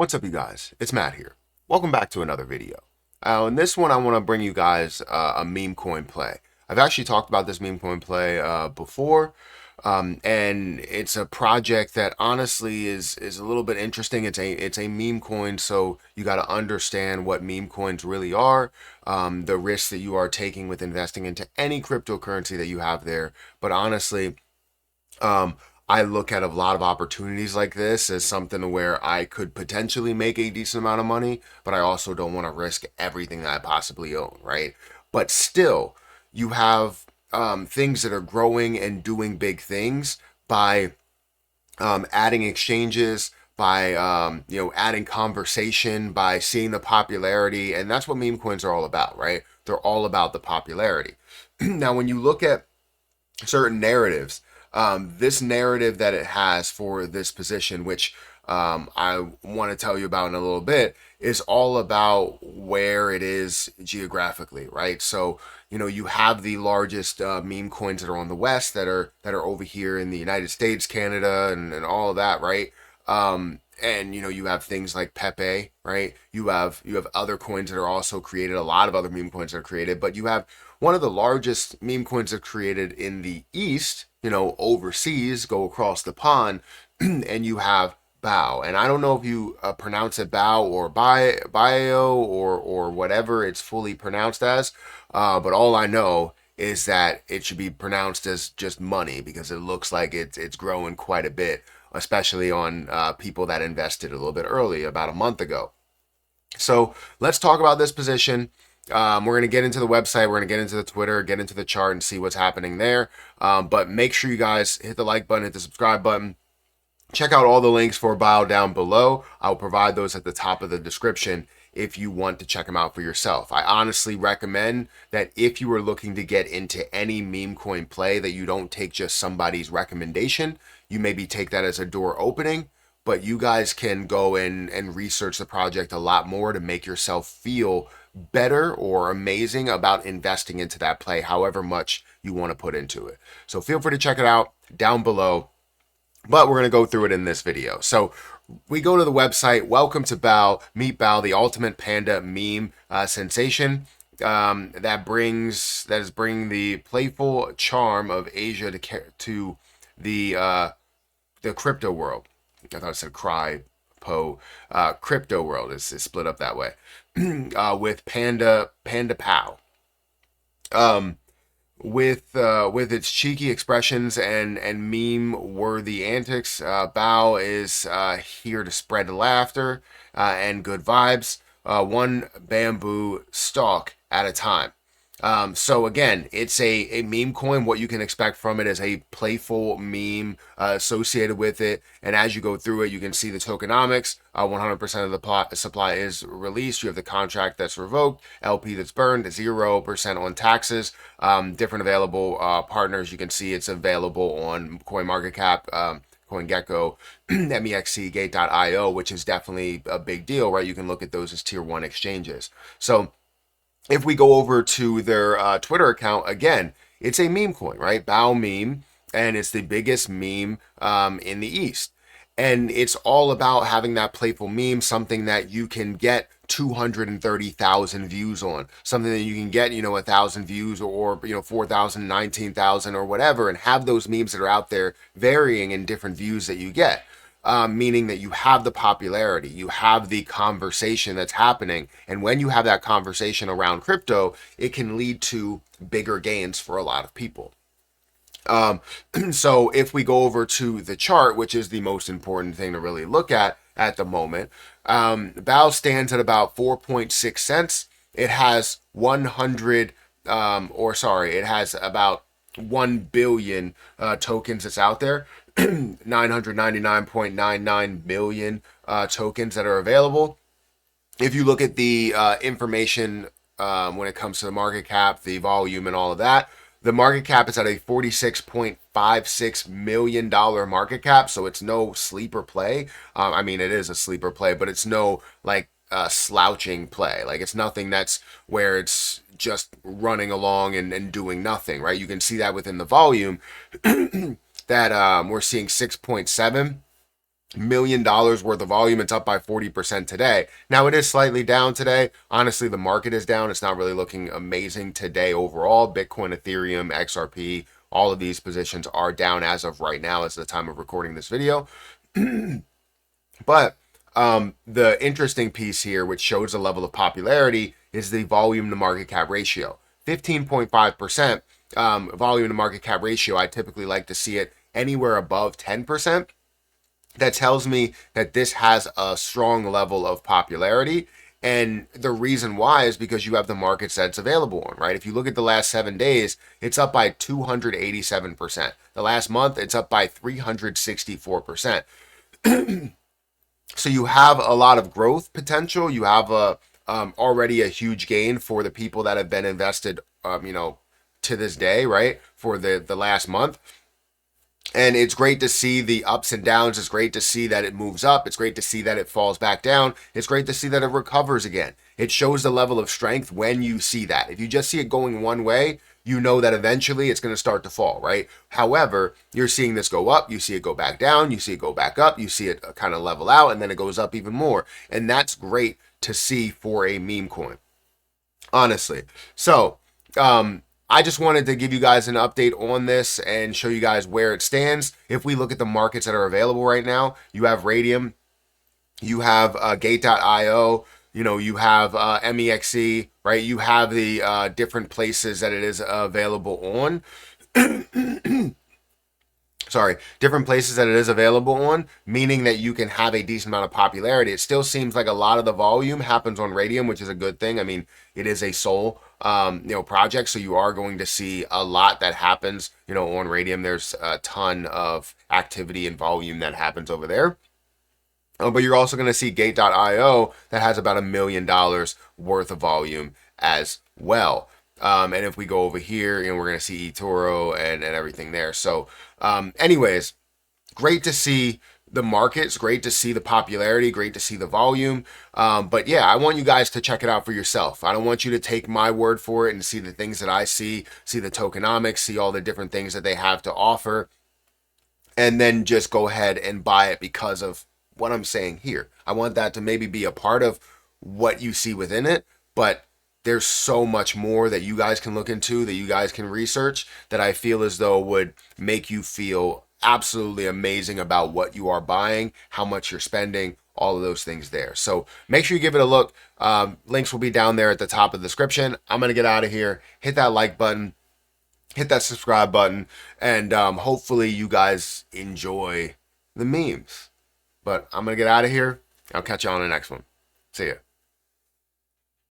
What's up, you guys? It's Matt here. Welcome back to another video. In this one, I want to bring you guys a meme coin play. I've actually talked about this meme coin play before, and it's a project that honestly is a little bit interesting. It's a meme coin, so you got to understand what meme coins really are, the risks that you are taking with investing into any cryptocurrency that you have there. But honestly, um, I look at a lot of opportunities like this as something where I could potentially make a decent amount of money, but I also don't want to risk everything that I possibly own, right? But still, you have things that are growing and doing big things by adding exchanges, by adding conversation, by seeing the popularity, and that's what meme coins are all about, right? They're all about the popularity. Now, when you look at certain narratives. This narrative that it has for this position, which I want to tell you about in a little bit, is all about where it is geographically, right? So you have the largest meme coins that are on the West that are over here in the United States, Canada, and all of that, right? And you have things like Pepe, right? You have other coins that are also created, a lot of other meme coins that are created, but you have one of the largest meme coins that are created in the East, overseas, go across the pond, and you have Bao. And I don't know if you pronounce it Bao or Bio or whatever it's fully pronounced as, but all I know is that it should be pronounced as just money because it looks like it's growing quite a bit, especially on people that invested a little bit early, about a month ago. So let's talk about this position. We're going to get into the website, we're going to get into the Twitter, get into the chart and see what's happening there. But make sure you guys hit the like button, hit the subscribe button. Check out all the links for Biao down below. I'll provide those at the top of the description if you want to check them out for yourself. I honestly recommend that if you are looking to get into any meme coin play, that you don't take just somebody's recommendation. You maybe take that as a door opening, but you guys can go in and research the project a lot more to make yourself feel better or amazing about investing into that play, however much you want to put into it. So feel free to check it out down below, but we're going to go through it in this video. So we go to the website. Welcome to Bao. Meet Bao, the ultimate panda meme sensation that is bringing the playful charm of Asia to the crypto world. I thought it said crypto world is split up that way. With Panda Pow. With its cheeky expressions and meme worthy antics, Bao is here to spread laughter and good vibes, one bamboo stalk at a time. So again, it's a meme coin. What you can expect from it is a playful meme associated with it. And as you go through it, you can see the tokenomics. 100% of the supply is released. You have the contract that's revoked, LP that's burned, 0% on taxes. Different available partners. You can see it's available on CoinMarketCap, CoinGecko, MEXC, Gate.io, which is definitely a big deal, right? You can look at those as tier 1 exchanges. So if we go over to their Twitter account, again, it's a meme coin, right? Bao meme, and it's the biggest meme in the East. And it's all about having that playful meme, something that you can get 230,000 views on, something that you can get, 1,000 views or 4,000, 19,000 or whatever, and have those memes that are out there varying in different views that you get. Meaning that you have the popularity, you have the conversation that's happening. And when you have that conversation around crypto, it can lead to bigger gains for a lot of people. So if we go over to the chart, which is the most important thing to really look at the moment, Bao stands at about 4.6 cents. It has it has about 1 billion tokens that's out there. 999.99 million tokens that are available. If you look at the information when it comes to the market cap, the volume, and all of that, the market cap is at a $46.56 million market cap, so it's no sleeper play. I mean, it is a sleeper play, but it's no slouching play. Like, it's nothing that's where it's just running along and doing nothing, right? You can see that within the volume that we're seeing 6.7 $1 million worth of volume. It's up by 40% today. Now it is slightly down today. Honestly, the market is down. It's not really looking amazing today overall. Bitcoin, Ethereum, XRP, all of these positions are down as of right now, as the time of recording this video. But the interesting piece here, which shows the level of popularity, is the volume to market cap ratio. 15.5% volume to market cap ratio. I typically like to see it anywhere above 10%. That tells me that this has a strong level of popularity. And the reason why is because you have the markets that's available on, right? If you look at the last 7 days, it's up by 287%. The last month, it's up by 364%. So you have a lot of growth potential. You have already a huge gain for the people that have been invested, to this day, right? For the last month. And it's great to see the ups and downs. It's great to see that it moves up. It's great to see that it falls back down. It's great to see that it recovers again. It shows the level of strength when you see that. If you just see it going one way, you know that eventually it's going to start to fall, right? However, you're seeing this go up. You see it go back down. You see it go back up. You see it kind of level out, and then it goes up even more. And that's great to see for a meme coin, honestly. So, I just wanted to give you guys an update on this and show you guys where it stands. If we look at the markets that are available right now, you have Radium, you have Gate.io, you have MEXC, right? You have the different places that it is available on. Different places that it is available on, meaning that you can have a decent amount of popularity. It still seems like a lot of the volume happens on Radium, which is a good thing. I mean, it is a sole, project, so you are going to see a lot that happens, on Radium. There's a ton of activity and volume that happens over there. But you're also going to see Gate.io that has about $1 million worth of volume as well. And if we go over here, we're going to see eToro and everything there. So, anyways, great to see the markets, great to see the popularity, great to see the volume. But yeah, I want you guys to check it out for yourself. I don't want you to take my word for it and see the things that I see the tokenomics, see all the different things that they have to offer, and then just go ahead and buy it because of what I'm saying here. I want that to maybe be a part of what you see within it, but there's so much more that you guys can look into, that you guys can research, that I feel as though would make you feel absolutely amazing about what you are buying, how much you're spending, all of those things there. So make sure you give it a look. Links will be down there at the top of the description. I'm going to get out of here. Hit that like button, hit that subscribe button, and hopefully you guys enjoy the memes. But I'm going to get out of here. I'll catch you on the next one. See ya.